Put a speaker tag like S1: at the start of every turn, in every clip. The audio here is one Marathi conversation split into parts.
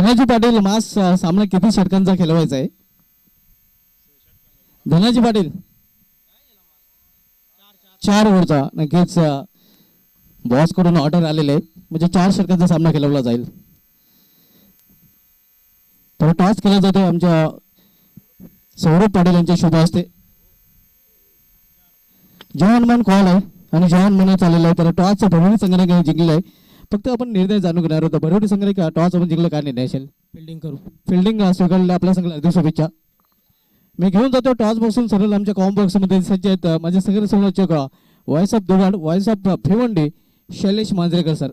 S1: धनाजी पाटील मास सामना किती षटकांचा खेळवायचा आहे? धनाजी पाटील 4 ओव्हरचा नक्कीच बॉस कडून ऑर्डर आलेले आहे, म्हणजे 4 षटकांचा सामना खेळवला जाईल. तर टॉस केला जातो आमच्या सौरभ पाटील यांच्या शुभ हस्ते. जवान कॉल आहे आणि जवान मन चाललेलं आहे. तर टॉसचा भरवडी संघाने जिंकलेला आहे. फक्त आपण निर्णय जाणून घेणार होतो, भरवडी संघाने टॉस आपण जिंकलं काय निर्णय असेल? फिल्डिंग स्वीकारले आपल्या संघाला हार्दिक शुभेच्छा. मी घेऊन जातो टॉस बसून सरळ आमच्या कॉम्बॉक्स मध्ये सज्ज आहेत माझे सगळे समोरचे voice of Dugad, voice of Bhiwandi, Shailesh Manjrekar sir.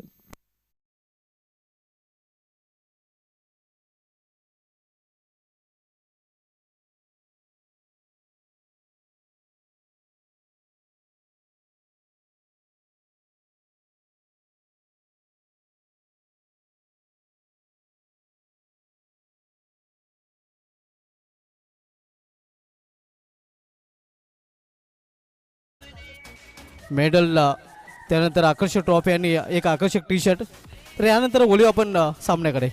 S1: Medal त्यानंतर आकर्षक ट्रॉफी आणि एक आकर्षक टी शर्ट. तर यानंतर बोलू आपण सामन्याकडे.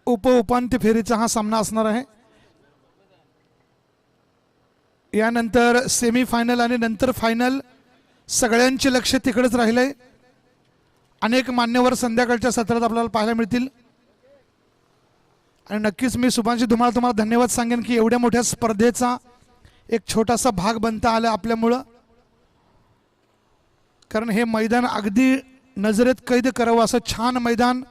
S2: उपांत्य फेरीचा हा सामना असणार आहे. यानंतर सेमीफायनल आणि नंतर फायनल सगळ्यांचे लक्ष तिकडेच राहिले. अनेक मान्यवर संध्याकाळच्या सत्रात आपल्याला पाहायला मिळतील. आणि नक्कीच मी शुभांशी धुमाळ तुम्हाला धन्यवाद सांगेन की एवढ्या मोठ्या स्पर्धेचा एक छोटासा भाग बनता आला आपल्यामुळं. कारण हे मैदान अगदी नजरेत कैद करावं असं छान मैदान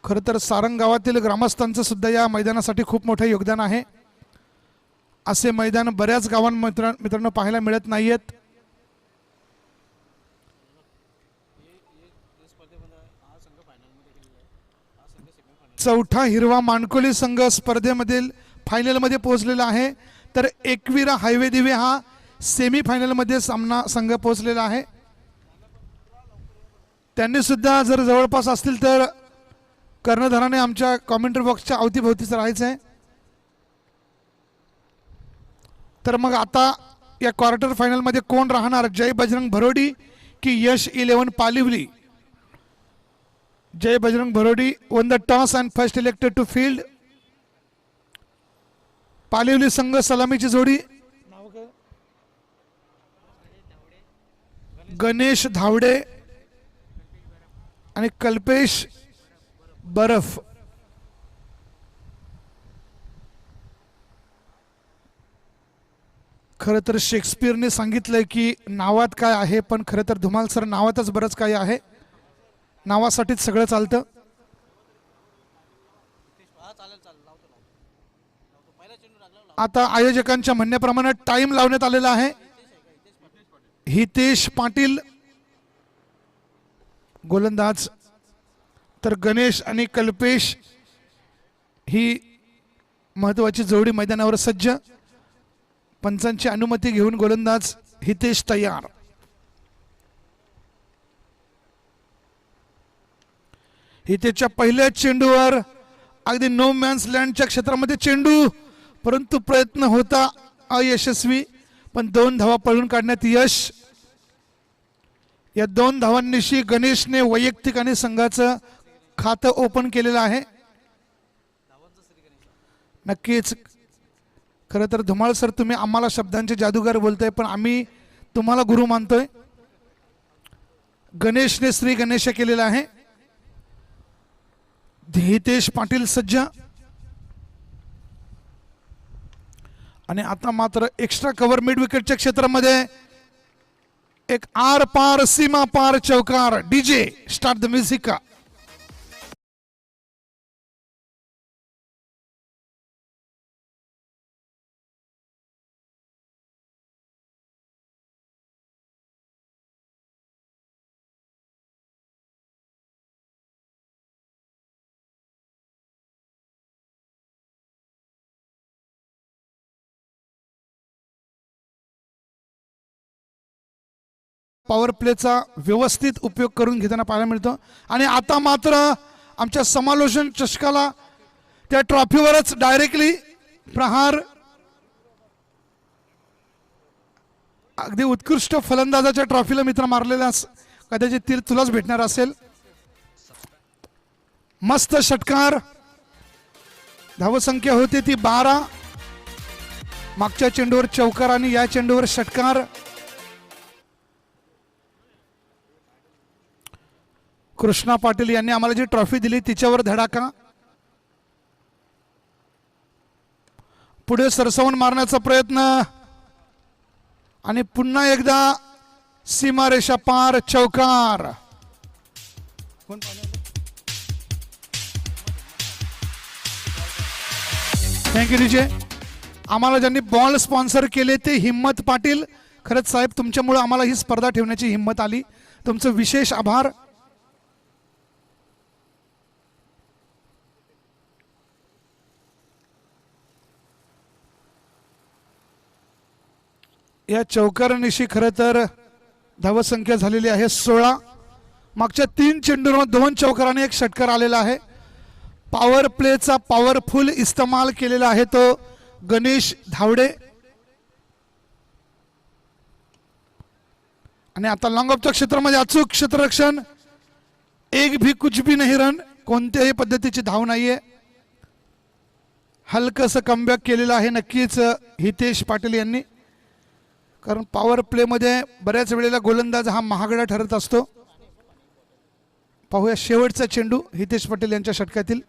S2: खरं तर सारंग गावातील ग्रामस्थांचं सुद्धा या मैदानासाठी खूप मोठं योगदान आहे. असे मैदान बऱ्याच मित्रांनो पाहायला मिळत नाहीयेत. चौथा हिरवा मानकोली संघ स्पर्धेमधील फायनलमध्ये पोहोचलेला आहे. तर एकविरा हायवे दिवे हा सेमीफायनलमध्ये सामना संघ पोहोचलेला आहे. त्यांनी सुद्धा जर जवळपास असतील तर कर्णधाराने आमच्या कॉमेंट्री बॉक्सच्या अवतीभोवतीच राहायचं आहे. तर मग आता या क्वार्टर फायनलमध्ये कोण राहणार? जय बजरंग भरोडी की यश 11 पालिवली? जय Bajrang भरोडी won the toss and first elected to field. पालिवली संघ सलामीची जोडी गणेश धावडे आणि कल्पेश बरफ. खरं तर शेक्सपियरने सांगितलंय की नावात काय आहे, पण खरं तर धुमाल सर नावातच बरंच काही आहे. नावासाठीच सगळं चालतं. आता आयोजकांच्या म्हणण्याप्रमाणे टाइम लावण्यात आलेला आहे. हितेश पाटील गोलंदाज, तर गणेश आणि कल्पेश ही महत्वाची जोडी मैदानावर सज्ज. पंचांची अनुमती घेऊन गोलंदाज हितेश तयार. हितेशच्या पहिल्या चेंडूवर अगदी नो मॅन्स लँडच्या क्षेत्रामध्ये चेंडू, परंतु प्रयत्न होता अयशस्वी, पण 2 धावा पळून काढण्यात यश. या 2 धावांनिशी गणेशने वैयक्तिक आणि संघाचं खातं ओपन केलेलं आहे. नक्कीच खरं तर धुमाळ सर, तुम्ही आम्हाला शब्दांचे जादूगार बोलताय, पण आम्ही तुम्हाला गुरु मानतोय. गणेशने श्री गणेश केलेला आहे. हितेश पाटील सज्ज. आणि आता मात्र एक्स्ट्रा कव्हर मिड विकेटच्या क्षेत्रामध्ये एक आर पार सीमा पार चौकार. DJ start the music. Power प्लेचा व्यवस्थित उपयोग करून घेताना पाहायला मिळतो. आणि आता मात्र आमच्या समालोचन चषकाला त्या ट्रॉफीवरच डायरेक्टली प्रहार. अगदी उत्कृष्ट फलंदाजाच्या ट्रॉफीला मित्र मारलेला कदाचित ती तुलाच भेटणार असेल. मस्त षटकार. धावसंख्या होती ती 12. मागच्या चेंडूवर चौकार आणि या चेंडूवर षटकार. कृष्णा पाटील यांनी आम्हाला जी ट्रॉफी दिली तिच्यावर धडाका. पुढे सरसवून मारण्याचा प्रयत्न आणि पुन्हा एकदा सीमारेषा पार चौकार. Thank you DJ. आम्हाला ज्यांनी बॉल स्पॉन्सर केले ते हिम्मत पाटील. खरंच साहेब, तुमच्यामुळे आम्हाला ही स्पर्धा ठेवण्याची हिंमत आली. तुमचं विशेष आभार. या चौकारानिशी खरं तर धावसंख्या झालेली आहे 16. मागच्या 3 चेंडूंवर 2 चौकाराने एक षटकार आलेला आहे. पॉवर प्लेचा पॉवरफुल इस्तेमाल केलेला आहे तो गणेश धावडे. आणि आता लॉंग ऑफच्या क्षेत्रामध्ये अचूक क्षेत्ररक्षण. एक भी कुछ भी नाही रन. कोणत्याही पद्धतीची धाव नाहीये. हलकंसं कमबॅक केलेलं आहे नक्कीच हितेश पाटील यांनी. कारण पॉवर प्लेमध्ये बऱ्याच वेळेला गोलंदाज हा महागडा ठरत असतो. पाहूया शेवटचा चेंडू हितेश पाटील यांच्या षटकातील.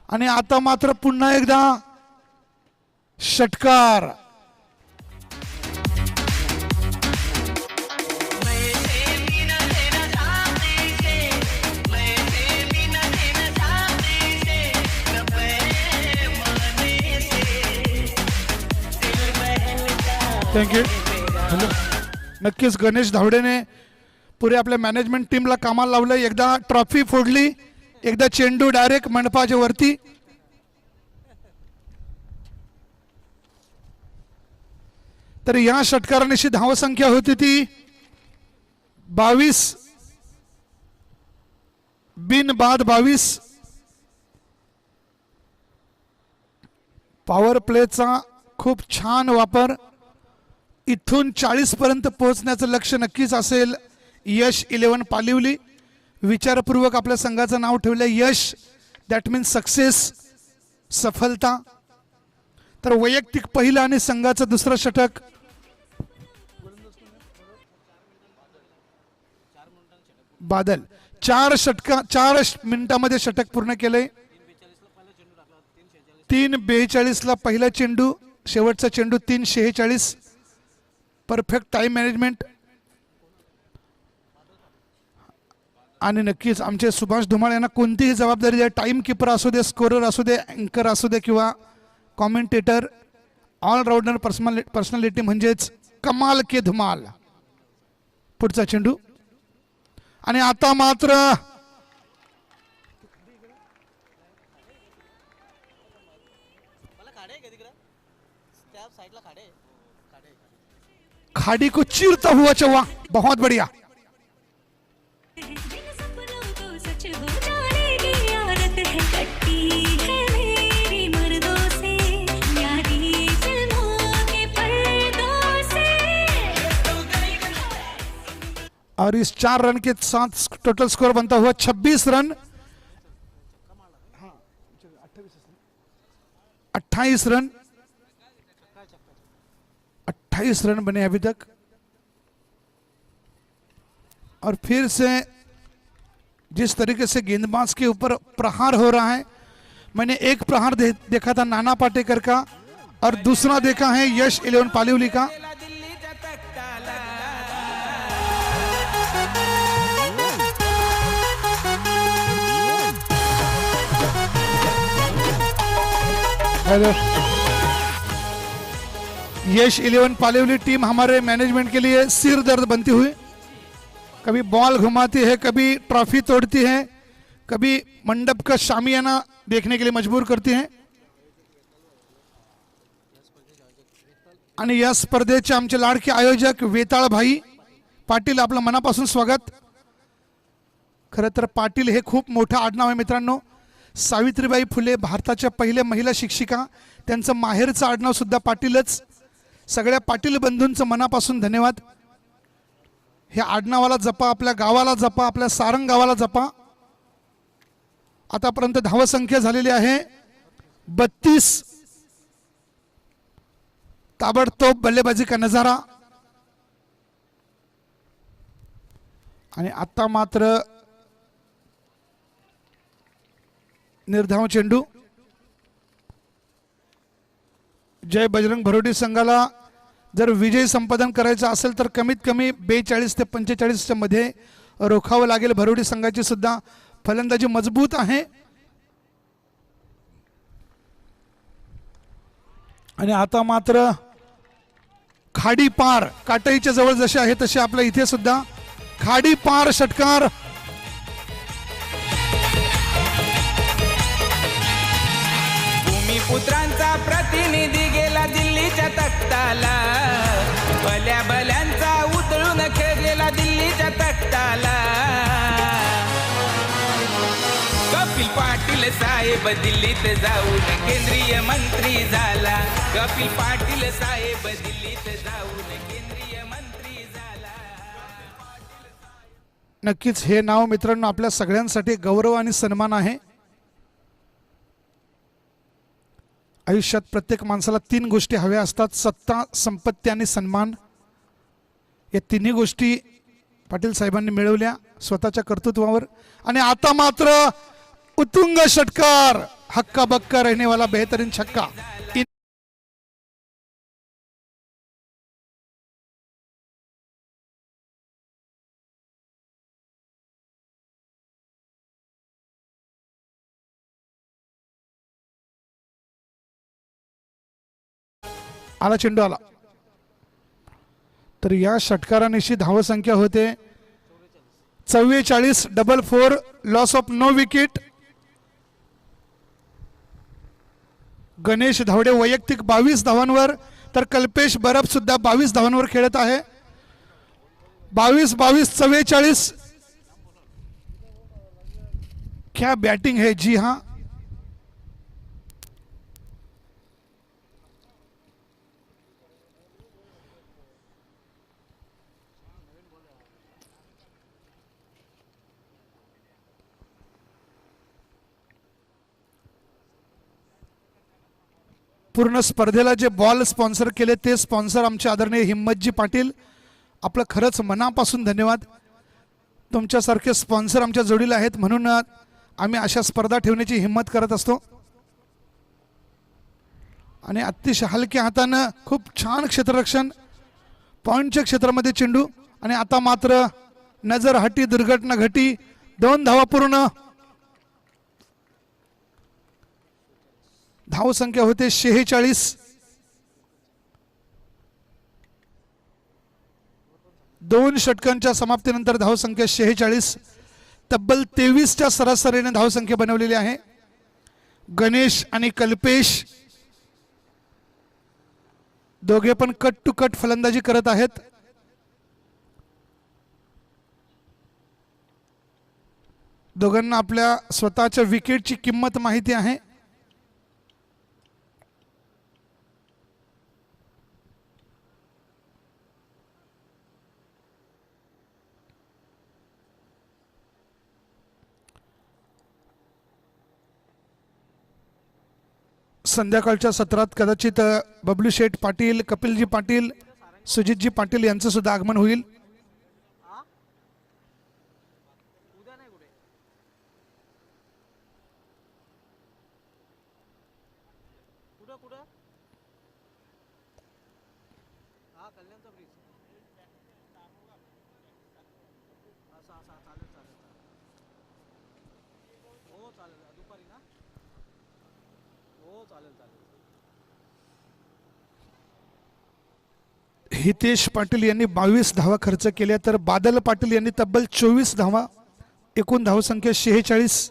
S2: आणि आता मात्र पुन्हा एकदा षटकार. थँक्यू. नक्कीच गणेश धावडेने पुरे आपल्या मॅनेजमेंट टीमला कामाला लावलं. एकदा ट्रॉफी फोडली, एकदा चेंडू डायरेक्ट मंडपाच्या वरती. तर या षटकारानिशी धावसंख्या होती ती 22. बिन बाद 22. पॉवर प्लेचा खूप छान वापर. इथून 40 पर्यंत पोहोचण्याचं लक्ष्य नक्कीच असेल. यश 11 पालिवली विचारपूर्वक आपल्या संघाचं नाव ठेवलं यश. दॅट मीन्स सक्सेस, सफलता. तर वैयक्तिक पहिलं आणि संघाचं दुसरं षटक. बादल 4 मिनिटांमध्ये षटक पूर्ण केलंय. 3:42 पहिला चेंडू, शेवटचा चेंडू 3:46. Perfect time management. आणि नक्कीच आमचे सुभाष धुमाळ यांना कोणतीही जबाबदारी द्या. टाइम कीपर असू दे, स्कोरर असू दे, अँकर असू दे किंवा कॉमेंटेटर, ऑलराऊंडर पर्सनॅलिटी म्हणजेच कमाल के धुमाल. पुढचा चेंडू आणि आता मात्र खाड़ी को चीरता हुआ चौवा, बहुत बढ़िया। और इस 4 रन के साथ टोटल स्कोर बनता हुआ 26 रन, 28 रन, 28 रन बने अभी तक। और फिर से जिस तरीके से गेंदबाज के ऊपर प्रहार हो रहा है, मैंने एक प्रहार देखा था नाना पाटेकर का और दूसरा देखा है यश 11 पालिवली का। यश 11 पालिवली टीम हमारे मैनेजमेंट के लिए सिर दर्द बनती हुई, कभी बॉल घुमाती है, कभी ट्रॉफी तोड़ती है, कभी मंडप का शामियाना देखने के लिए मजबूर करती है। आणि या स्पर्धेचे आमचे लाडके आयोजक वेताळ भाई पाटील, आपलं मनापासून स्वागत। खरं तर पाटील हे खूप मोठं आडनाव आहे मित्रांनो। सावित्रीबाई फुले भारताच्या पहिल्या महिला शिक्षिका, त्यांचं माहेरचं आडनाव सुद्धा पाटीलच। सगळ्या पाटील बंधूंचं मनापासून धन्यवाद। हे आडनावाला जपा, आपल्या गावाला जपा, आपल्या सारंग गावाला जपा। आतापर्यंत धावसंख्या झालेली आहे 32। ताबडतोब बल्लेबाजी का नजारा। आणि आता मात्र निर्धाव चेंडू। जय बजरंग भरोडी संघाला जर विजय संपादन करायचा असेल तर कमीत कमी 42 ते 45 मध्ये रोखावं लागेल। भरोडी संघाची सुद्धा फलंदाजी मजबूत आहे। आणि आता मात्र खाडी पार, काटाईच्या जवळ जसे आहे तसे आपल्या इथे सुद्धा खाडी पार षटकार।
S3: पुत्रांचा प्रतिनिधी गेला दिल्लीच्या तख्ताला, भल्या भल्यांचा उतळून खेळ गेला दिल्लीच्या तख्ताला। कपिल पाटील साहेब दिल्लीत जाऊन केंद्रीय मंत्री झाला, कपिल पाटील साहेब दिल्लीत जाऊन केंद्रीय मंत्री झाला।
S2: नक्कीच हे नाव मित्रांनो आपल्या सगळ्यांसाठी गौरव आणि सन्मान आहे। आयुष्यात प्रत्येक माणसाला 3 गोष्टी हव्या असतात, सत्ता, संपत्ती आणि सन्मान। या तिन्ही गोष्टी पाटील साहेबांनी मिळवल्या स्वतःच्या कर्तृत्वावर। आणि आता मात्र उत्तुंग षटकार, हक्का बक्का रहने वाला बेहतरीन छक्का। आला चेंडू आला, तर या षटकारानिशी धावसंख्या होते 44, double 4, loss of no wicket. Ganesh Dhawade वैयक्तिक 22 धावांवर, तर कल्पेश बरफ सुद्धा 22 धावांवर खेळत आहे। 22-22, 44। क्या बैटिंग है, जी हाँ। पूर्ण स्पर्धेला जे बॉल स्पॉन्सर केले ते स्पॉन्सर आमचे आदरणीय हिम्मतजी पाटील, आपलं खरंच मनापासून धन्यवाद। तुमच्यासारखे स्पॉन्सर आमच्या जोडीला आहेत म्हणून आम्ही अशा स्पर्धा ठेवण्याची हिम्मत करत असतो। आणि अतिशय हलक्या हातानं खूप छान क्षेत्ररक्षण, पॉइंटच्या क्षेत्रामध्ये चेंडू। आणि आता मात्र नजर हटी, दुर्घटना घटी, 2 धावा पूर्ण। धाव संख्या होते 46। 2 षटकांच्या समाप्तीनंतर धावसंख्या 46, तब्बल 23च्या सरासरीने धावसंख्या बनवलेली आहे. गणेश आणि कल्पेश दोघे पण कट टू कट फलंदाजी करत आहेत. दोघांना आपल्या स्वतःच्या विकेटची किंमत माहिती आहे. संध्याकाळच्या सत्रात कदाचित बबलू शेठ पाटील, कपिलजी पाटील, सुजितजी पाटील यांचं सुद्धा आगमन होईल. हितेश पाटील यांनी 22 धावा खर्च केल्या तर बादल पाटील यांनी तब्बल 24 धावा. एकूण धावसंख्या 46.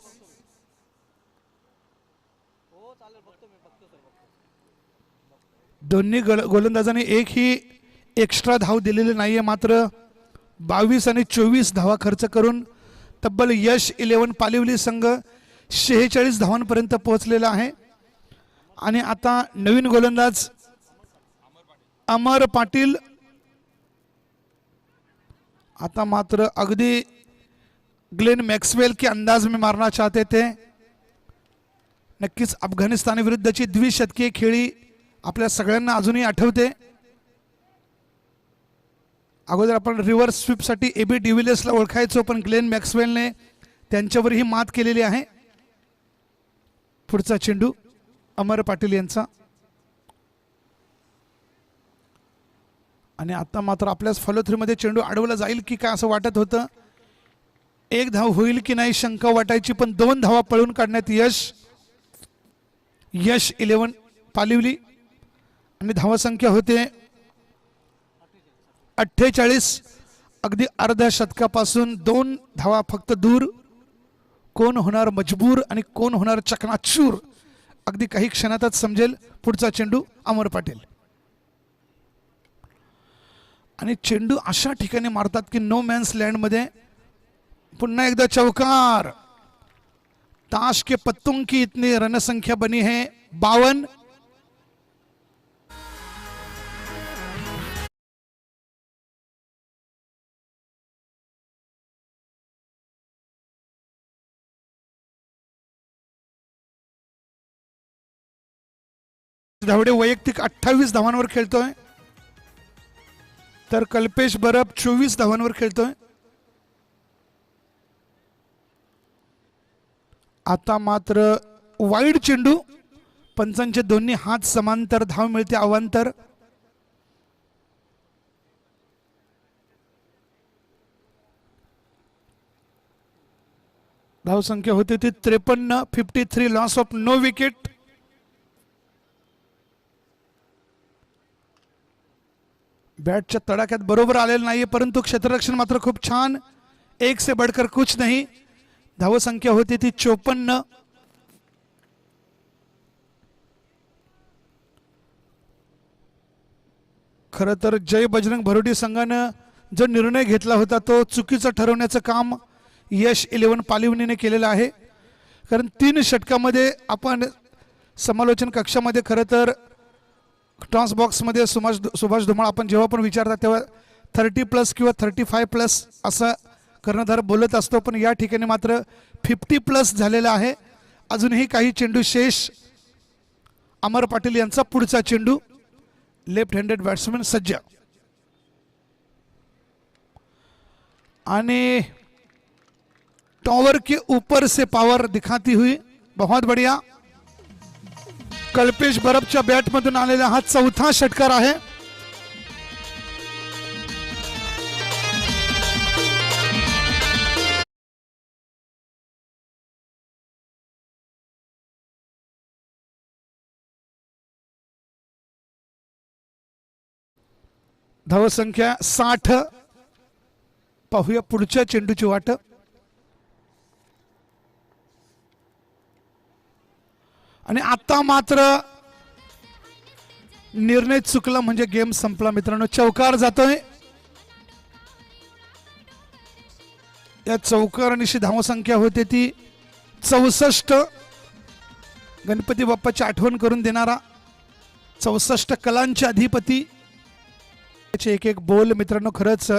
S2: दोन्ही गोलंदाजांनी एकही एक्स्ट्रा धाव दिलेली नाहीये. मात्र 22 आणि 24 धावा खर्च करून तब्बल यश 11 पालिवली संघ 46 धावांपर्यंत पोहोचलेला आहे. आणि आता नवीन गोलंदाज अमर पाटील. आता मात्र अगदी ग्लेन मैक्सवेल के अंदाज में मारना चाहते थे. नक्कीच अफगाणिस्तान विरुद्धची द्विशतकीय खेळी आपल्या सगळ्यांना अजूनही आठवते. अगोदर आपण रिव्हर्स स्वीपसाठी एबी डिव्हिलियर्सला ओळखायचो, पण ग्लेन मॅक्सवेलने त्यांच्यावरही मात केलेली आहे. पुढचा चेंडू अमर पाटील यांचा. आणि आता मात्र आपल्याच फॉलो थ्री मध्ये चेंडू अडवला जाईल की काय असं वाटत होतं. 1 धाव होईल की नाही शंका वाटायची, पण 2 धावा पळून काढण्यात यश 11 पालिवली. आणि धावसंख्या होते 48. अगदी अर्ध्या शतकापासून 2 धावा फक्त दूर. कोण होणार मजबूर आणि कोण होणार चकनाचूर अगदी काही क्षणातच समजेल. पुढचा चेंडू अमर पाटील. आणि चेंडू अशा ठिकाणी मारतात की नो मॅन्स लँड मध्ये. पुन्हा एकदा चौकार. ताश के पत्तों की इतनी रन संख्या बनी है 52. धावडे वैयक्तिक 28 धावांवर खेळतोय, तर कल्पेश बरब 24 धावांवर खेळतोय. आता मात्र वाईड चेंडू. पंचांचे दोन्ही हात समांतर. धाव मिळते अवांतर. धाव संख्या होती ती 53. 53 लॉस ऑफ नो विकेट. बॅटच्या तडाख्यात बरोबर आलेलं नाहीये, परंतु क्षेत्ररक्षण मात्र खूप छान. 1 से बढ़कर कुछ नहीं. धावसंख्या होती ती 54. खरं तर जय बजरंग भरोडी संघानं जो निर्णय घेतला होता तो चुकीचं ठरवण्याचं काम यश 11 पालिवणीने केलेलं आहे. कारण 3 षटकामध्ये आपण समालोचन कक्षामध्ये खरं तर टॉस बॉक्समध्ये सुभाष धुमाळ आपण जेव्हा पण विचारतात तेव्हा 30+ किंवा 35+ असं कर्णधार बोलत असतो, पण या ठिकाणी मात्र 50+ झालेला आहे. अजूनही काही चेंडू शेष. अमर पाटील यांचा पुढचा चेंडू. लेफ्ट हँडेड बॅट्समॅन सज्ज. आणि टॉवर के ऊपर से पावर दिखाती हुई बहुत बढ़िया. कल्पेश बरबच्या बॅटमधून आलेला हा 4था षटकार आहे. धावसंख्या 60. पाहूया पुढच्या चेंडूची वाट. आणि आता मात्र निर्णय चुकला म्हणजे गेम संपला मित्रांनो. चौकार जातोय. या चौकारानिशी धावसंख्या होते ती 64. गणपती बाप्पाची आठवण करून देणारा 64 कलांचे अधिपती. एक एक बोल मित्रांनो. खरंच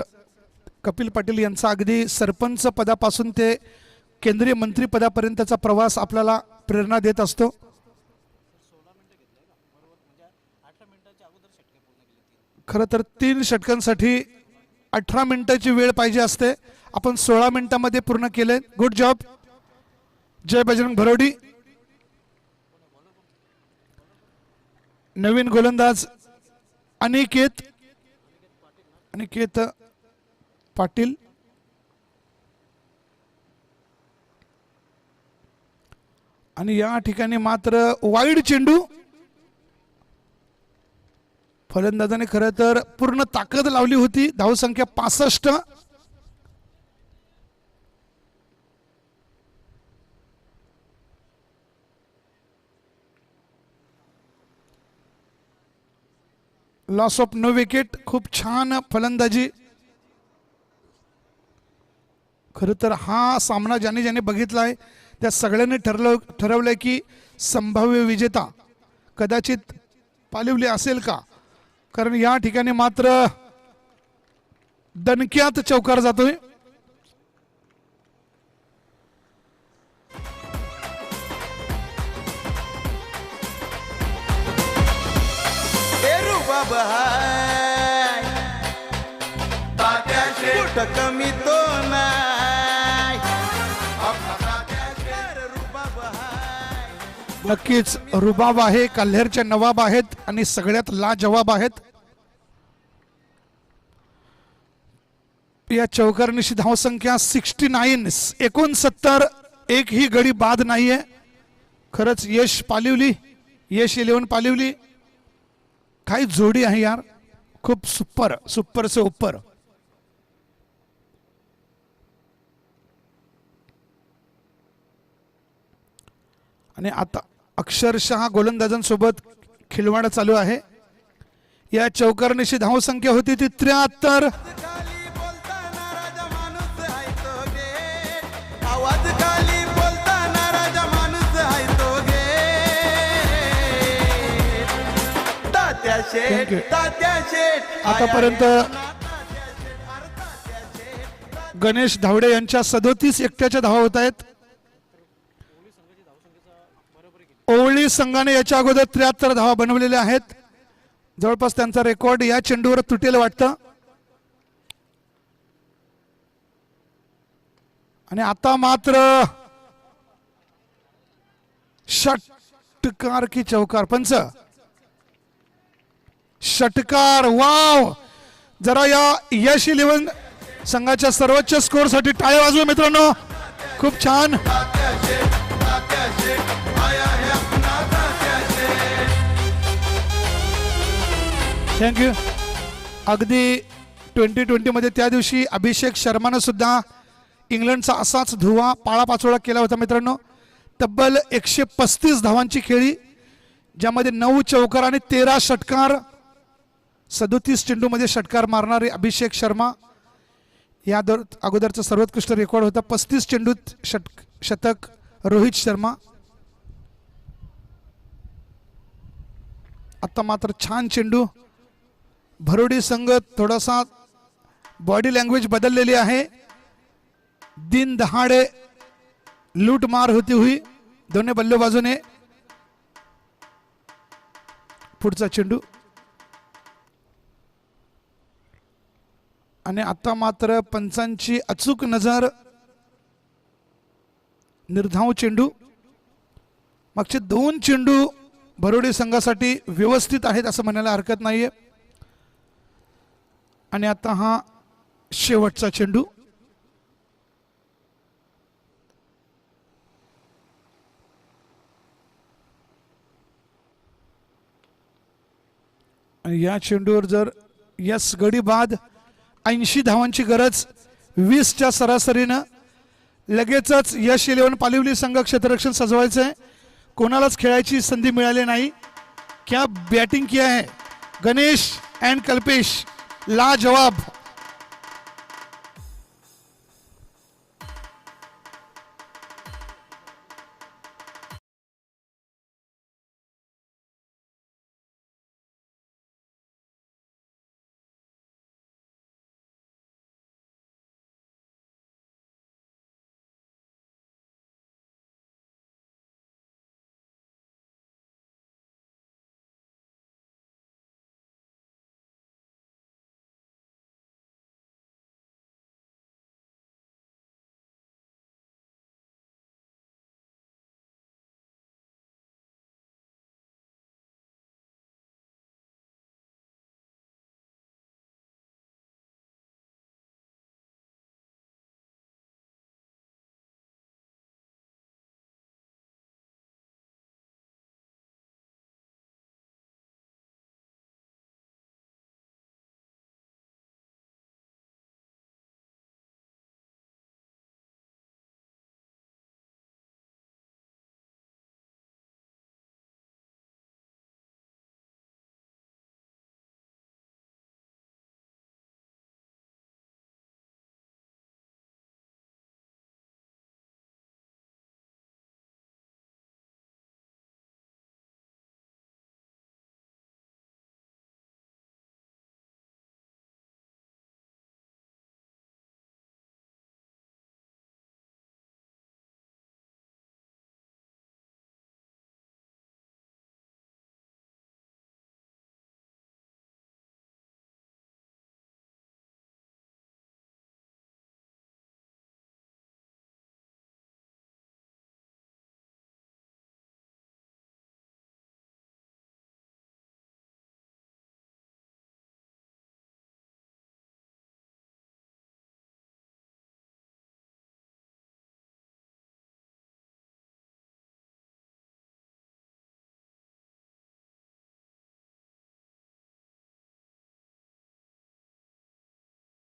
S2: कपिल पाटील यांचा अगदी सरपंच पदापासून ते केंद्रीय मंत्री पदापर्यंतचा प्रवास आपल्याला प्रेरणा देत असतो. खरं तर 3 षटकांसाठी 18 मिनिटाची वेळ पाहिजे असते. आपण 16 मिनिटांमध्ये पूर्ण केले. Good job. जय बजरंग भरोडी. नवीन गोलंदाज अनिकेत पाटील. आणि या ठिकाणी मात्र वाईड चेंडू. फलंदाजाने खरं तर पूर्ण ताकद लावली होती. धावसंख्या 65. Loss of no wicket. खूप छान फलंदाजी. खरं तर हा सामना ज्याने ज्याने बघितलाय त्या सगळ्यांनी ठरवलंय की संभाव्य विजेता कदाचित पालिवली असेल का. कारण या ठिकाणी मात्र दणक्यात चौकार जातोय.
S4: कमी तो नाही.
S2: नक्कीच रुबाब आहे. कल्हेरच्या नवाब आहेत आणि सगळ्यात लाजवाब आहेत. या चौकारनिशी धावसंख्या 69. 69. एकही गडी बाद नाहीये. खरंच यश पालिवली, यश 11 पालिवली काय जोडी आहे यार. खूप सुपर से ऊपर. आणि आता अक्षरशः गोलंदाजांसोबत खिलवाड चालू आहे. या चौकारनिशी धावसंख्या होती ती 73. आतापर्यंत गणेश धावडे यांच्या 37 एकट्याच्या धावा होत आहेत. ओवळी संघाने याच्या अगोदर 73 धावा बनवलेल्या आहेत. जवळपास त्यांचा रेकॉर्ड या चेंडूवर तुटेल वाटतं. आणि आता मात्र षटकार की चौकार. पंच षटकार. वाव. जरा या यश 11 संघाच्या सर्वोच्च स्कोर साठी टाळ्या वाजवा मित्रांनो. खूप छान. थँक्यू. अगदी 2020 मध्ये त्या दिवशी अभिषेक शर्मानं सुद्धा इंग्लंडचा असाच धुवा पाळापाचोळा केला होता मित्रांनो. तब्बल 135 धावांची खेळी, ज्यामध्ये 9 चौकार आणि 13 षटकार. 37 चेंडूमध्ये षटकार मारणारे अभिषेक शर्मा. या अगोदरचा सर्वोत्कृष्ट रेकॉर्ड होता 35 चेंडूत शतक रोहित शर्मा. आता मात्र छान चेंडू. भरोडी संघ थोडासा बॉडी लँग्वेज बदललेली आहे. दिन दहाड़े लूट मार होती हुई दोन्ही बल्लेबाजूने. पुढचा चेंडू. आणि आता मात्र पंचांची अचूक नजर. निर्धाव चेंडू. मागचे 2 चेंडू भरोडी संघासाठी व्यवस्थित आहेत असं म्हणायला हरकत नाहीये. आणि आता हा शेवटचा चेंडू. आणि या चेंडूवर जर यस गडी बाद 80 धावांची गरज. 20च्या सरासरीनं लगेचच यश 11 पालिवली संघ क्षेत्ररक्षण सजवायचं आहे. कोणालाच खेळायची संधी मिळाली नाही. क्या बॅटिंग किया है गणेश एंड कल्पेश, लाजवाब.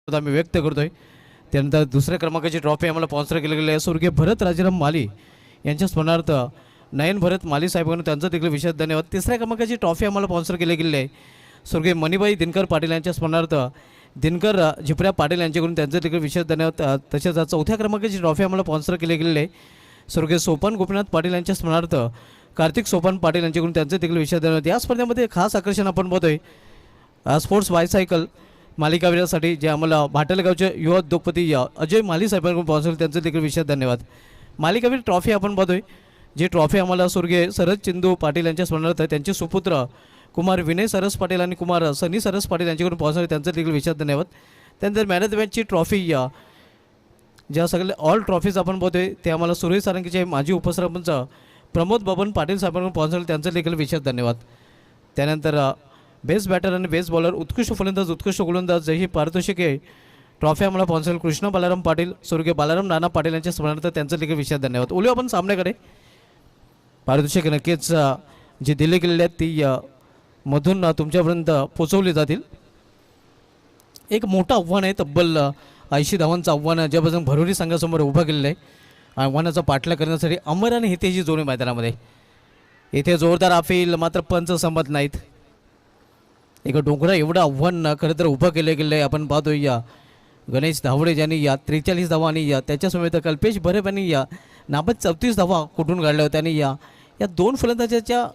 S1: आम्ही व्यक्त करतोय. त्यानंतर दुसऱ्या क्रमांकाची ट्रॉफी आम्हाला स्पॉन्सर केलेली आहे स्वर्गीय भरत राजाराम माली यांच्या स्मरणार्थ नयन भरत माली साहेबांना त्यांचा देखील विशेष धन्यवाद. तिसऱ्या क्रमांकाची ट्रॉफी आम्हाला स्पॉन्सर केली गेलेली आहे स्वर्गीय मणिबाई दिनकर पाटील यांच्या स्मरणार्थ दिनकर झिपऱ्या पाटील यांच्याकडून त्यांचा देखील विशेष धन्यवाद. तसेच चौथ्या क्रमांकाची ट्रॉफी आम्हाला स्पॉन्सर केली गेलेली आहे स्वर्गीय सोपान गोपीनाथ पाटील यांच्या स्मरणार्थ कार्तिक सोपान पाटील यांच्याकडून त्यांचे देखील विशेष धन्यवाद. या स्पर्धेमध्ये खास आकर्षण आपण बघतोय स्पोर्ट्स बायसायकल मालिकावीरासाठी जे आम्हाला भाटलगावचे युवा उद्योगपती अजय माली साहेबांकडून स्पॉन्सर त्यांचे देखील विशेष धन्यवाद. मालिकावीर ट्रॉफी आपण बघतोय जी ट्रॉफी आम्हाला स्वर्गीय सरस चिंदू पाटील यांच्या स्मरणार्थ त्यांचे सुपुत्र कुमार विनय सरस पाटील आणि कुमार सनी सरस पाटील यांच्याकडून स्पॉन्सर त्यांचे देखील विशेष धन्यवाद. त्यानंतर मॅन ऑफ द मॅचची ट्रॉफी ज्या सगळे ऑल ट्रॉफीज आपण बघतोय ते आम्हाला सुरेश सारंगीचे माजी उपसरपंच प्रमोद बबन पाटील साहेबांकडून स्पॉन्सर त्यांचे देखील विशेष धन्यवाद. त्यानंतर बेस्ट बॅटर आणि बेस्ट बॉलर उत्कृष्ट फलंदाज उत्कृष्ट गोलंदाज ही पारितोषिके ट्रॉफी आम्हाला स्पॉन्सर कृष्ण बालाराम पाटील स्वर्गीय बालाराम नाना पाटील यांच्या स्मरणार्थ त्यांचं देखील विशेष धन्यवाद. ओले आपण सामन्याकडे पारितोषिक नक्कीच जी दिली गेलेली आहेत ती मधून तुमच्यापर्यंत पोचवली जातील. एक मोठं आव्हान आहे तब्बल 80 धावांचं आव्हान ज्यापासून भरोरी संघासमोर उभं केलेलं आहे. आव्हानाचा पाठलाग करण्यासाठी अमर आणि हितेशी जोडी मैदानामध्ये इथे जोरदार अफील मात्र पंच संमत नाहीत. एक डोंगरा एवढं आव्हान खरं तर उभं केलं गेलं आहे. आपण पाहतो गणेश धावडे ज्यांनी 43 धावा आणि त्याच्यासमोर कल्पेश भरेप यांनी नाबाद 34 धावा कुठून काढल्या होत्या आणि या दोन फलंदाजाच्या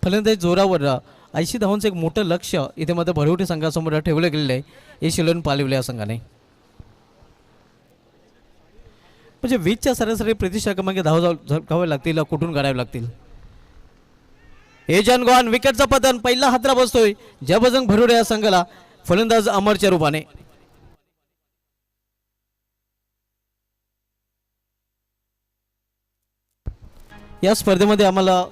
S1: फलंदाजी जोरावर 80 धावांचं एक मोठं लक्ष इथे मात्र भरवटी संघासमोर ठेवलं गेलेलं आहे. हे शिलन पालिवले या संघाने म्हणजे 20च्या सरासरी प्रतिशत क्रमांक धावा झळकावे लागतील कुठून काढावे लागतील. एजन गॉन विकेटचा पतन पहिला हातरा बसतोय जबजंग भरुडे या संघाला फलंदाज अमरच्या रूपाने. या स्पर्धेमध्ये आम्हाला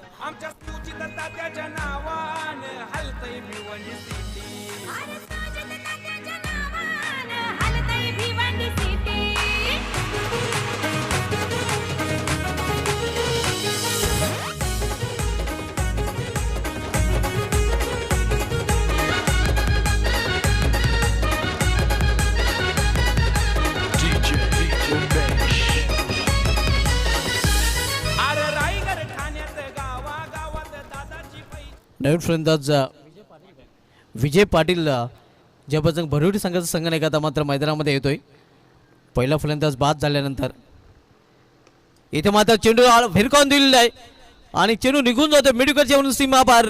S1: नवीन फलंदाज विजय पाटील जबरदस्त भरुडी संघाचा संघनायक आता मात्र मैदानामध्ये येतोय. पहिला फलंदाज बाद झाल्यानंतर इथे मात्र चेंडू भिरकावून दिलेला आहे आणि चेंडू निघून जातोय मेडिकलच्या म्हणून सीमा पार.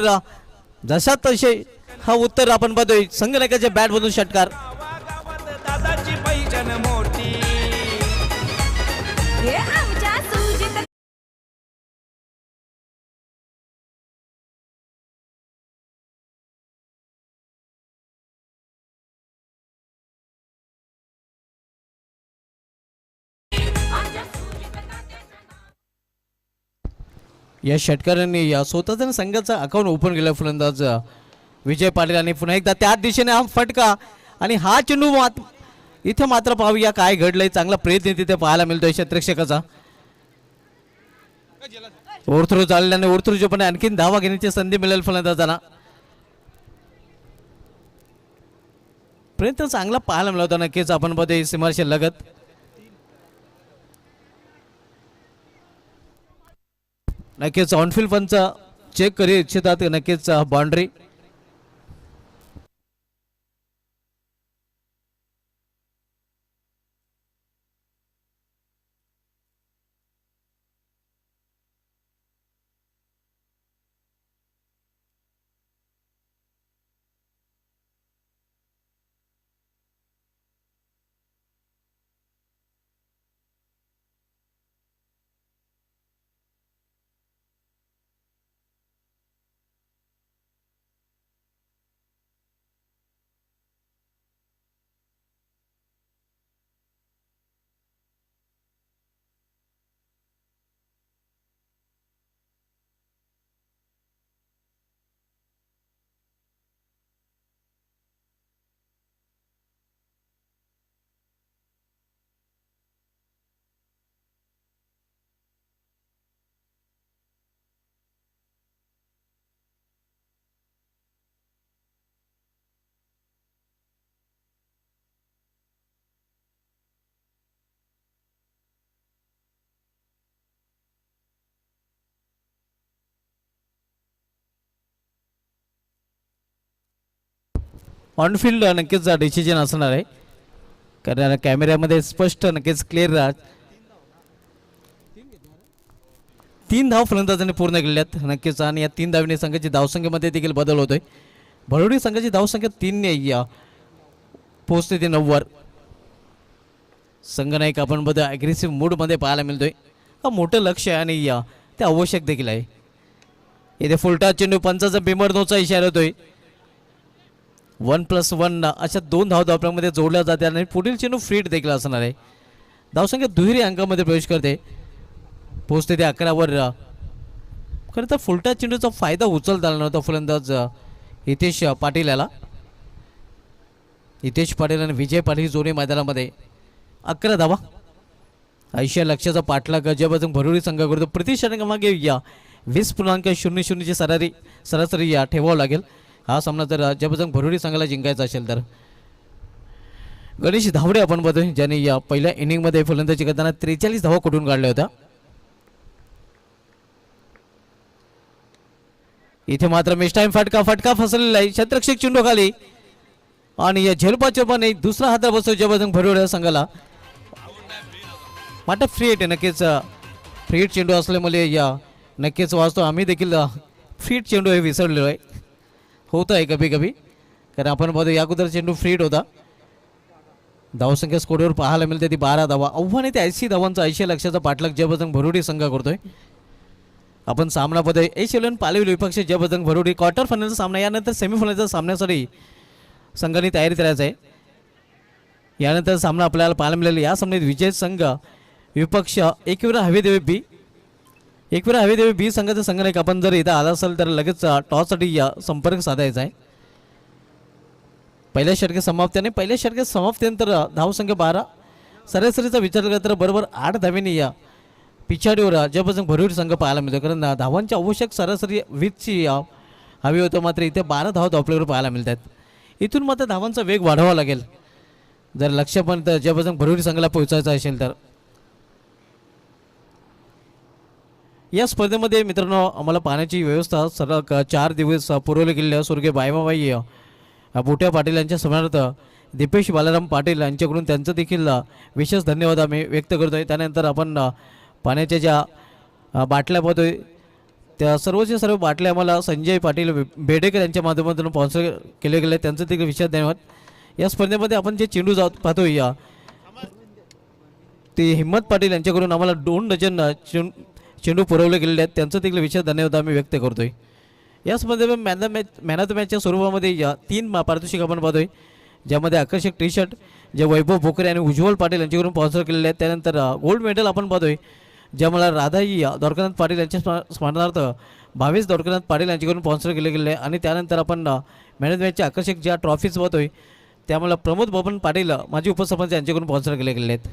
S1: जसा तसे हा उत्तर आपण पाहतोय संघनायकाच्या बॅट मधून षटकार.
S3: दादाची पैजण मोठी
S1: या षटकारांनी या स्वतःच्या संघाचा अकाउंट ओपन केला फलंदाज विजय पाटील आणि पुन्हा एकदा त्याच दिशेने हा फटका आणि हा चेंडू इथे मात्र पाहूया काय घडलंय. चांगला प्रयत्न तिथे पाहायला मिळतोय क्षेत्ररक्षकाचा. ओव्हरथ्रो चालल्याने ओव्हरथ्रोच्या पण आणखीन धावा घेण्याची संधी मिळेल फलंदाजांना. प्रयत्न चांगला पाहायला मिळाला होता नक्कीच आपण मध्ये सीमारेषे लगत. नक्कीच ऑनफिल्ड पंच चेक करू इच्छितात नक्कीच बाउंड्री. ऑनफिल्ड नक्कीच डिसिजन असणार आहे कारण कॅमेऱ्यामध्ये स्पष्ट नक्कीच क्लिअर 3 धाव फलंदाजांनी पूर्ण केल्यात नक्कीच. आणि या 3 धावीने संघाची धावसंख्येमध्ये देखील बदल होतोय. भरुडी संघाची धावसंख्या 3 ने पोहोचते ते 9 वर. संघनायक आपण बदल ॲग्रेसिव्ह मूडमध्ये पाहायला मिळतोय. हा मोठं लक्ष आहे आणि ते आवश्यक देखील आहे. इथे फुलटा चेंडू पंचाचा बिमर नोचा इशारा होतोय. 1+1 अशा 2 धाव धावपणामध्ये जोडल्या जाते आणि पुढील चेंडू फ्रीट देखील असणार आहे. धावसंख्या दुहेरी अंकामध्ये प्रवेश करते पोहोचते ते 11 वर. खरं तर फुलटा चेंडूचा फायदा उचलता आला नव्हता फलंदाज हितेश पाटील याला. हितेश पाटील आणि विजय पाटील जोडी मैदानामध्ये 11 धावा. 80 लक्षाचा पाठलाग जबरदस्त भरुडी संघाकडून प्रति षटकामागे 20.00 सरासरी ठेवावं लागेल. हा सामना जर जबरदस्त भरुडी संघाला जिंकायचा असेल तर. गणेश धावडे आपण बघतोय ज्याने या पहिल्या इनिंगमध्ये फलंदाजी करताना 43 धावा कुठून काढल्या होत्या. इथे मात्र मिस्टाईम फटका फसलेला आहे. क्षेत्ररक्षक चेंडू खाली आणि या झेलपाच्या पण दुसरा हात बसतो जबरदस्त भरुडी संघाला. मात्र फ्री हिट नक्कीच फ्री हिट चेंडू असल्यामुळे नक्कीच वाचतो. आम्ही देखील फ्री हिट चेंडू हे विसरलेलो आहे. होतं आहे कभी कारण आपण बघतो या अगोदर चेंडू फ्री हिट होता. धावसंख्या स्कोरवर पाहायला मिळते ती 12 धावा. आव्हान येते 80 धावांचा 80 लक्षाचा पाठलाग जबरदस्त भरुडी संघ करतोय. आपण सामना बघतोय एशियन पालवी विपक्ष जबरदस्त भरुडी क्वार्टर फायनलचा सामना. यानंतर सेमीफायनलच्या सामन्यासाठी संघाने तयारी करायचं आहे. यानंतर सामना आपल्याला पाहायला मिळेल. या सामन्यात विजय संघ विपक्ष एकविरा हवेदेवी बी संघाचा संघनायक आपण जर इथं आला असेल तर लगेच टॉससाठी संपर्क साधायचा आहे. पहिल्या षटकात समाप्तीनंतर धावसंख्या 12. सरासरीचा विचार केला तर बरोबर 8 धावेने पिछाडीवर जबरदस्त भरुडी संघ पाहायला मिळतो. कारण धावांची आवश्यक सरासरी 20ची हवी होतं. मात्र इथे 12 धावा धावपल्यावर पाहायला मिळतात. इथून मात्र धावांचा वेग वाढवावा लागेल जर लक्ष्यपर्यंत जबरदस्त भरुडी संघाला पोहोचायचं असेल तर.
S5: या स्पर्धेमध्ये मित्रांनो आम्हाला पाण्याची व्यवस्था सलग 4 दिवस पुरवली गेली आहे. स्वर्गीय बायमाबाई बोट्या पाटील यांच्या स्मरणार्थ दीपेश बालाराम पाटील यांच्याकडून त्यांचं देखील विशेष धन्यवाद आम्ही व्यक्त करतो आहे. त्यानंतर आपण पाण्याच्या ज्या बाटल्या पाहतोय त्या सर्वच्या सर्व बाटल्या आम्हाला संजय पाटील बेडेकर यांच्या माध्यमातून स्पॉन्सर केले गेले, त्यांचं देखील विशेष धन्यवाद. या स्पर्धेमध्ये आपण जे चेंडू पाहतोय या ते हिम्मत पाटील यांच्याकडून आम्हाला 2 डझन चेंडू पुरवले गेलेले आहेत, त्यांचं देखील विशेष धन्यवाद आम्ही व्यक्त करतोय. या स्पर्धेमध्ये मॅन ऑफ द मॅचच्या स्वरूपामध्ये या 3 पारितोषिक आपण पाहतोय, ज्यामध्ये आकर्षक टी शर्ट जे वैभव भोकरे आणि उज्ज्वल पाटील यांच्याकडून स्पॉन्सर केलेले आहेत. त्यानंतर गोल्ड मेडल आपण पाहतोय, ज्यामुळे राधाई द्वारकानाथ पाटील यांच्या स्मरणार्थ भावेश द्वारकानाथ पाटील यांच्याकडून स्पॉन्सर केले गेले आहे. आणि त्यानंतर आपण मॅन ऑफ द मॅचच्या आकर्षक ज्या ट्रॉफीज पाहतोय त्यामुळे प्रमोद बबन पाटील माजी उपसरपंच यांच्याकडून स्पॉन्सर केले गेले आहेत.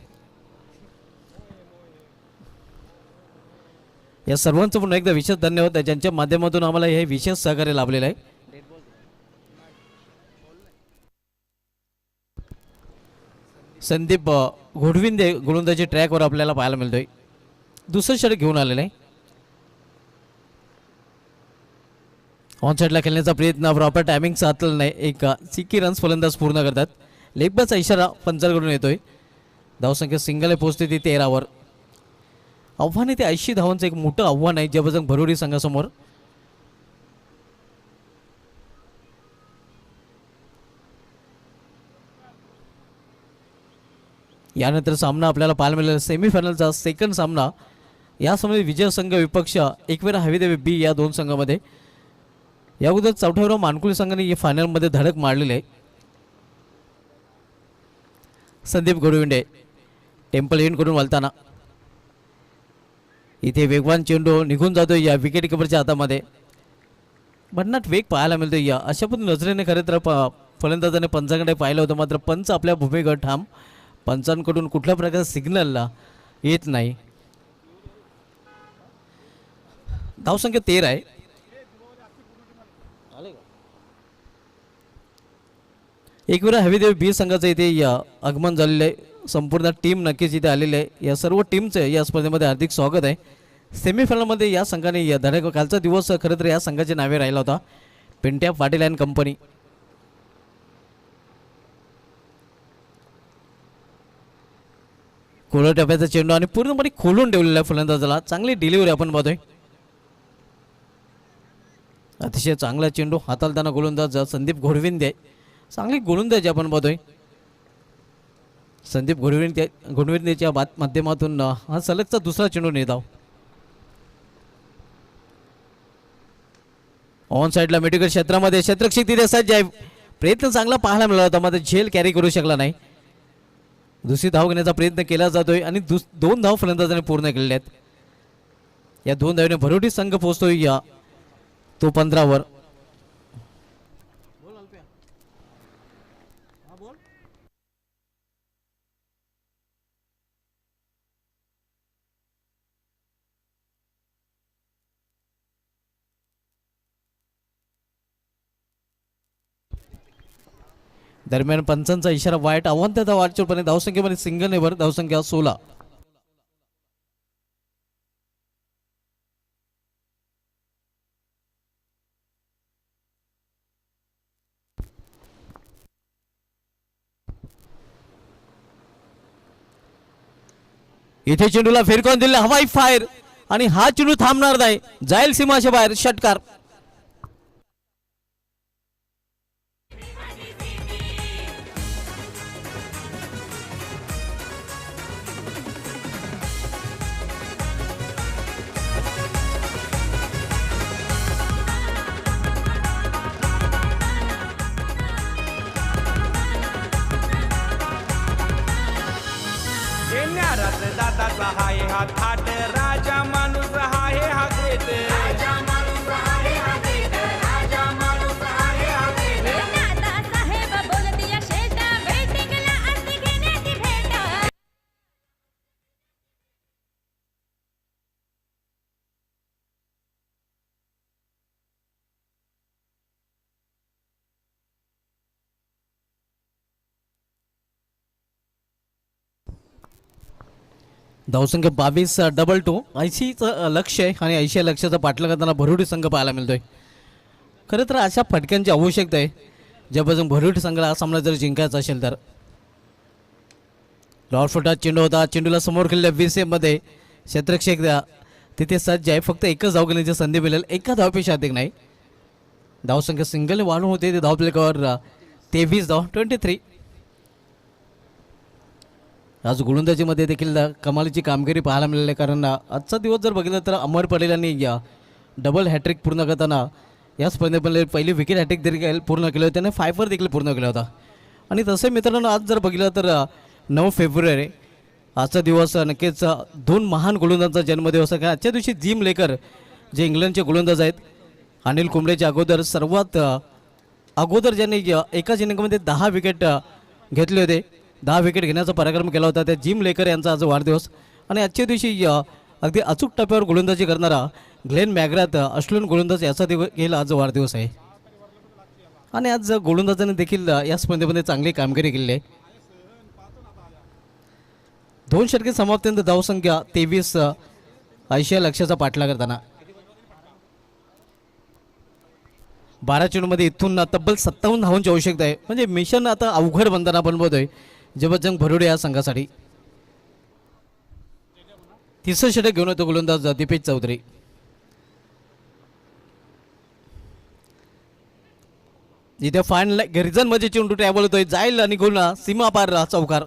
S5: या सर्वांचं पुन्हा एकदा विशेष धन्यवाद, ज्यांच्या माध्यमातून आम्हाला हे विशेष सहकार्य लाभलेलं आहे. संदीप घोडविंदे गोलंदाजी ट्रॅकवर आपल्याला पाहायला मिळतोय, दुसरं षटक घेऊन आलेलं आहे. ऑन साईडला खेळण्याचा प्रयत्न प्रॉपर टायमिंग साधलेला नाही, एक 60 रन्स फलंदाज पूर्ण करतात. लेगबाचा इशारा पंचांकडून येतोय. धावसंख्या सिंगल आहे, पोहोचते ती 13वर. आव्हान आहे ते 80 धावांचं एक मोठं आव्हान आहे जबरदस्त भरोडी संघासमोर. यानंतर सामना आपल्याला पाहायला मिळाला सेमीफायनलचा सेकंड सामना. या सामन्यात विजय संघ विपक्ष एकवेरा हवी बी या 2 संघामध्ये. या अगोदर चौथ्यावर मानकुली संघाने या फायनलमध्ये धडक मारलेली आहे. संदीप घोडविंडे टेम्पल इन करून वळताना इथे वेगवान चेंडू निघून जातो या विकेट किपरच्या हातामध्ये. भन्नाट वेग पाहायला मिळतो. या अशा पण नजरेने खरं तर फलंदाजाने पंचांकडे पाहिलं होतं, मात्र पंच आपल्या भूमिकेवर ठाम. पंचांकडून कुठल्या प्रकारचा सिग्नलला येत नाही. धावसंख्या 13 आहे. एक वेळा हवीदेव बी संघाचं इथे या आगमन झालेलं आहे. संपूर्ण टीम नक्कीच इथे आलेली आहे. या सर्व टीमचं या स्पर्धेमध्ये हार्दिक स्वागत आहे. सेमीफायनलमध्ये या संघाने या धडक कालचा दिवस खरं तर या संघाच्या नावे राहिला होता, पिंट्या पाटील अँड कंपनी. कोळं टप्प्याचा चेंडू आणि पूर्णपणे खोलून ठेवलेला आहे फलंदाजाला. चांगली डिलिव्हरी आपण पाहतोय. अतिशय चांगला चेंडू हाताळताना गोलंदाज संदीप घोडविंदे, चांगली गोलंदाजी आपण पाहतोय. संदीप घोडविंदेच्या माध्यमातून हा सलगचा दुसरा चेंडू निर्धाव. ऑन साईडला मिडविकेट क्षेत्रामध्ये क्षेत्ररक्षक तिथे सज्ज आहे. प्रयत्न चांगला पाहायला मिळाला होता, मात्र झेल कॅरी करू शकला नाही. दुसरी धाव घेण्याचा प्रयत्न केला जातोय आणि 2 धाव फलंदाजाने पूर्ण केलेल्या आहेत. या 2 धावने भरोडी संघ पोहोचतोय या तो 15वर. दरम्यान पंचांचा इशारा वाईट. आव्हान त्या वाटचोरपणे धावसंख्येमध्ये सिंगल नेवर. धावसंख्या 16. इथे चेंडूला फिरकून दिले, हवाई फायर आणि हा चेंडू थांबणार नाही, जाईल सीमाच्या बाहेर. षटकार.
S3: दादाचा हाय हा थाट, राजा माणूस हाय हा ग्रेट. राजा माणूस हाय हा ग्रेट, राजा माणूस हाय हा ग्रेट.
S6: दादा साहेब बोलतिया शेट, वेटिंगला असती घेण्याची भेट.
S5: धावसंख्या 22 डबल 2 80चं लक्ष्य आहे आणि 80 लक्ष्याचा पाठला करताना भरुडी संघ पाहायला मिळतोय. खरं तर अशा फटक्यांची आवश्यकता आहे ज्यापासून भरुडी संघाला हा सामना जर जिंकायचा असेल तर. लॉर्डफुटात चेंडू होता, चेंडूला समोर केलेल्या 20 मध्ये क्षेत्ररक्षक तिथे सज्ज आहे. फक्त एकच धाव घेण्याची संधी मिळेल, एका धावपेक्षा अधिक नाही. धावसंख्या सिंगल वाढून होते ते धाव प्लेकावर 23 धाव 23. आज गोलंदाजीमध्ये देखील कमालीची कामगिरी पाहायला मिळाली, कारण आजचा दिवस जर बघितलं तर अमर पटेल यांनी डबल हॅट्रिक पूर्ण करताना या स्पर्धेमध्ये पहिली विकेट हॅट्रिक देखील पूर्ण केलं होतं, त्याने 5 देखील पूर्ण केला होता. आणि तसे मित्रांनो आज जर बघितलं तर 9 फेब्रुवारी आजचा दिवस नक्कीच दोन महान गोलंदाजांचा जन्मदिवस आहे. कारण आजच्या दिवशी जिम लेकर जे इंग्लंडचे गोलंदाज आहेत, अनिल कुंबळेच्या अगोदर सर्वात अगोदर ज्यांनी एकाच इनिंगमध्ये 10 विकेट घेतले होते, 10 विकेट घेण्याचा पराक्रम केला होता, त्या जिम लेकर यांचा आज वाढदिवस. आणि आजच्या दिवशी अगदी अचूक टप्प्यावर गोलंदाजी करणारा ग्लेन मॅग्राथ ऑस्ट्रेलियन गोलंदाज याचा देखील आज वाढदिवस आहे. आणि आज गोलंदाजाने देखील या स्पर्धेमध्ये चांगली कामगिरी केली आहे. 2 षटके समाप्तीनंतर धावसंख्या 23 80 लक्ष्याचा पाठला करताना 12 चेंडूमध्ये इथून तब्बल 57 धावांची आवश्यकता आहे. म्हणजे मिशन आता अवघड बनताना बनवतोय जबरजंग भरुडे या संघासाठी. 30 षटक घेऊन येतो गोलंदाज दीपेश चौधरी. इथे फायनल रिझनमध्ये चेंडू ट्रॅव्हल होतोय, जाईल आणि गोल सीमा पार चौकार.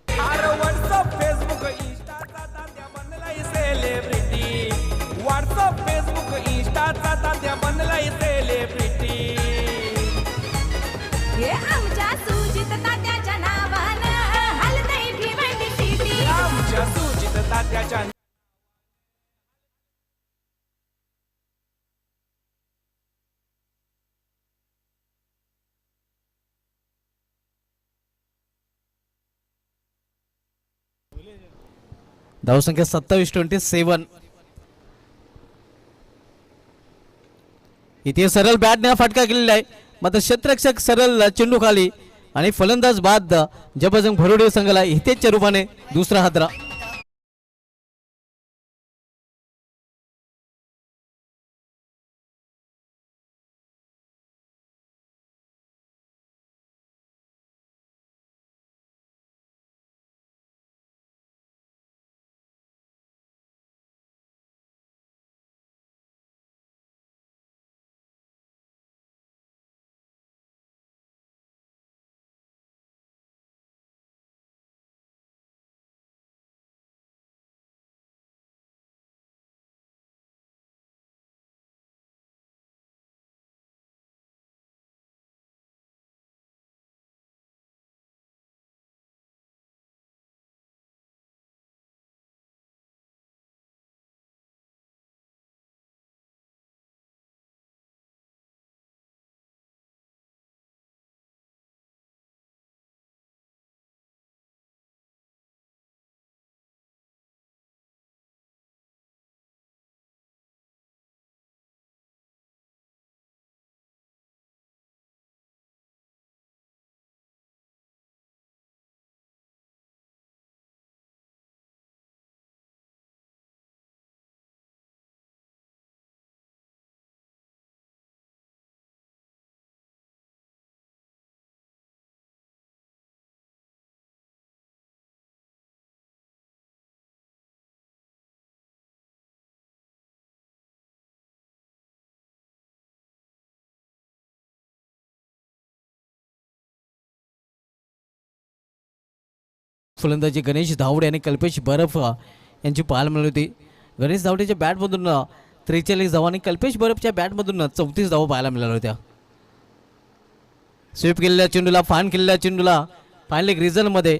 S3: अरे व्हॉट्सअप फेसबुक इंस्टाचा तात्या बनलाय सेलिब्रिटी. व्हॉट्सअप फेसबुक इंस्टाचा तात्या बनलाय सेलिब्रिटी.
S6: हे आमच्या सुजित तात्याच्या नावानं हलतंय भिवंडी सिटी.
S3: आमच्या सुजित तात्याच्या
S5: धावसंख्या 27-27. इथे सरळ बॅटने फटका केलेला आहे, मात्र क्षेत्ररक्षक सरळ चेंडू खाली आणि फलंदाज बाद जबरजंग भरुडे संघाला हितेच्या रूपाने दुसरा हादरा. फलंदाजी गणेश धावडे आणि कल्पेश बर्फ यांची पाहायला मिळाली होती. गणेश धावडेच्या बॅटमधून 43 धावा आणि कल्पेश बर्फच्या बॅटमधून 34 धावा पाहायला मिळाल्या होत्या. स्वीप केलेल्या चेंडूला फान केलेल्या चेंडूला फायनल रिझनमध्ये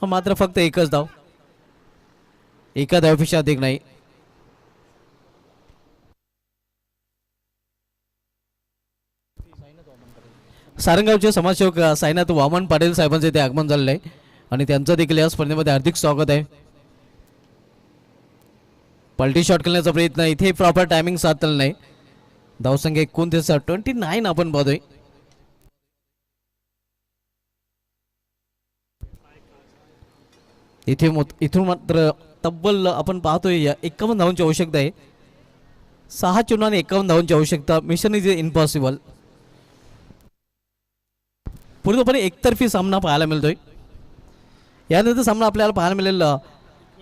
S5: मात्र फक्त एकच धाव, एका धावपेक्षा अधिक नाही. सारंगावचे समाजसेवक साईनाथ वामन पाटील साहेबांचे इथे आगमन झालेलं आहे आणि त्यांचं देखील या स्पर्धेमध्ये हार्दिक स्वागत आहे. पलटी शॉट खेळण्याचा प्रयत्न, इथे प्रॉपर टायमिंग साधलेला नाही. धावसंख्या 29 आपण पाहतोय. इथून मात्र तब्बल आपण पाहतोय 51 धावांची आवश्यकता आहे. 6 चेंडू आणि 51 धावांची आवश्यकता. Mission is impossible. पूर्णपणे एकतर्फी सामना पाहायला मिळतोय. यानंतर सामना आपल्याला पाहायला मिळेल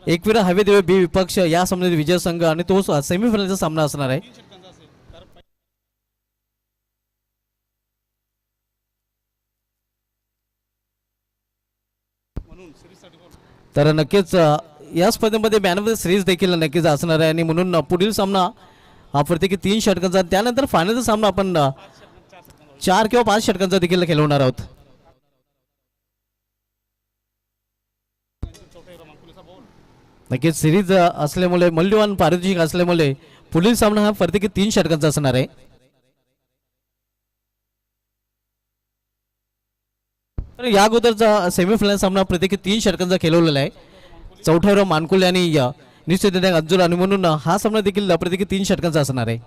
S5: एकविरा हवे देवे बी विपक्ष या सामन्यातील विजय संघ आणि तो सेमीफायनलचा सामना असणार आहे. तर नक्कीच या स्पर्धेमध्ये मॅन ऑफ द सिरीज देखील नक्कीच असणार आहे आणि म्हणून पुढील सामना हा प्रत्येकी 3 षटकांचा. त्यानंतर फायनलचा सामना आपण 4 किंवा 5 षटकांचा देखील खेळवणार आहोत. नक्कीच सिरीज असल्यामुळे मौल्यवान पारितोषिक असल्यामुळे पुढील सामना हा प्रत्येकी 3 षटकांचा असणार आहे. या अगोदरचा सेमीफायनल सामना प्रत्येकी 3 षटकांचा खेळवलेला आहे. चौथ्यावर मानकुले आणि निश्चित अज्जुल आणि म्हणून हा सामना देखील प्रत्येकी 3 षटकांचा असणार आहे.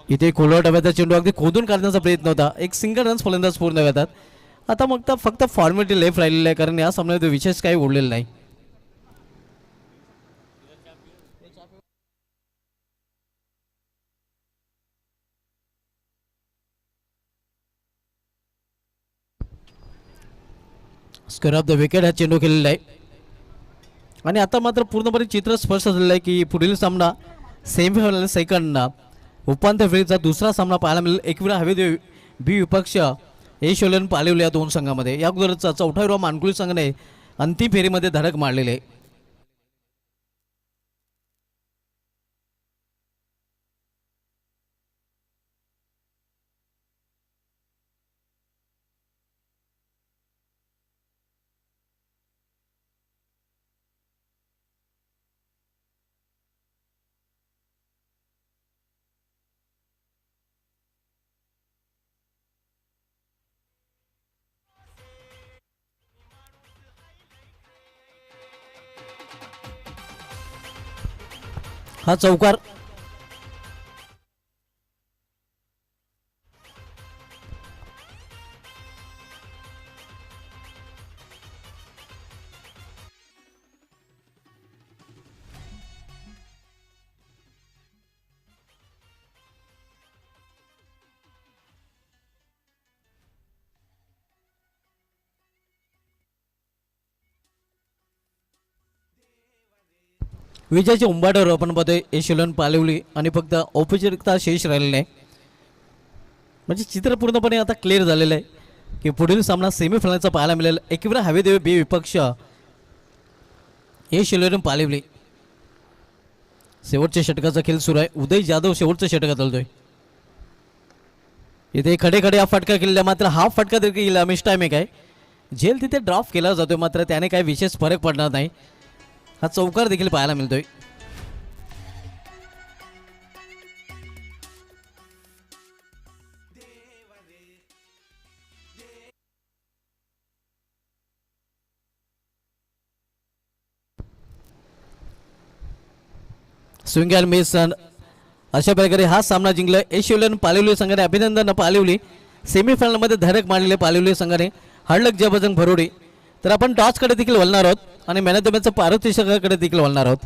S5: इथे खोलवा डब्याचा चेंडू अगदी खोदून काढण्याचा प्रयत्न होता. एक सिंगल रन्स फलंदाज पूर्ण करतात. आता मग फक्त फॉर्मॅलिटी लेफ्ट राहिलेलं आहे कारण या सामन्यात विशेष काही उरलेलं नाही. स्क्वेअर ऑफ द विकेट हा चेंडू खेळलेला आहे आणि आता मात्र पूर्णपणे चित्र स्पष्ट झालेलं आहे की पुढील सामना सेमीफायनल सेकंड उपांत्य फेरीचा दुसरा सामना पाहायला मिळेल. एकविरा हवे बी विपक्ष शोलन पालिवले या 2 संघामध्ये. या अगोदरचा चौथ्या मानकुली संघाने अंतिम फेरीमध्ये धडक मारलेली आहे. हा चौकार विजयाच्या उंबाटावर आपण पाहतोय यशोलन पालिवली आणि फक्त औपचारिकता शेष राहिलेली नाही. म्हणजे चित्र पूर्णपणे आता क्लिअर झालेलं आहे की पुढील सामना सेमीफायनलचा पाहायला मिळेल. एकविरा हवे देवे बी विपक्ष यशोलन पालिवली. शेवटच्या षटकाचा खेळ सुरू आहे. उदय जाधव शेवटच्या षटकात चालतोय. इथे खडे खडे हा फटका केलेला मात्र हा फटका देखील मिस्टायमेक आहे. झेल तिथे ड्रॉप केला जातोय मात्र त्याने काही विशेष फरक पडणार नाही. हा चौकार देखील पाहायला मिळतोय. स्विंग अँड मिस अशा प्रकारे हा सामना जिंकला. यशोलन पालिवली संघाने अभिनंदन पालिवली. सेमीफायनलमध्ये धडक मारलेले पालिवली संघाने हडलक जबजंग भरोडी. तर आपण टॉसकडे देखील वळणार आहोत आणि मॅन ऑफ द मॅचच्या पारितोषिकाकडे देखील वळणार आहोत.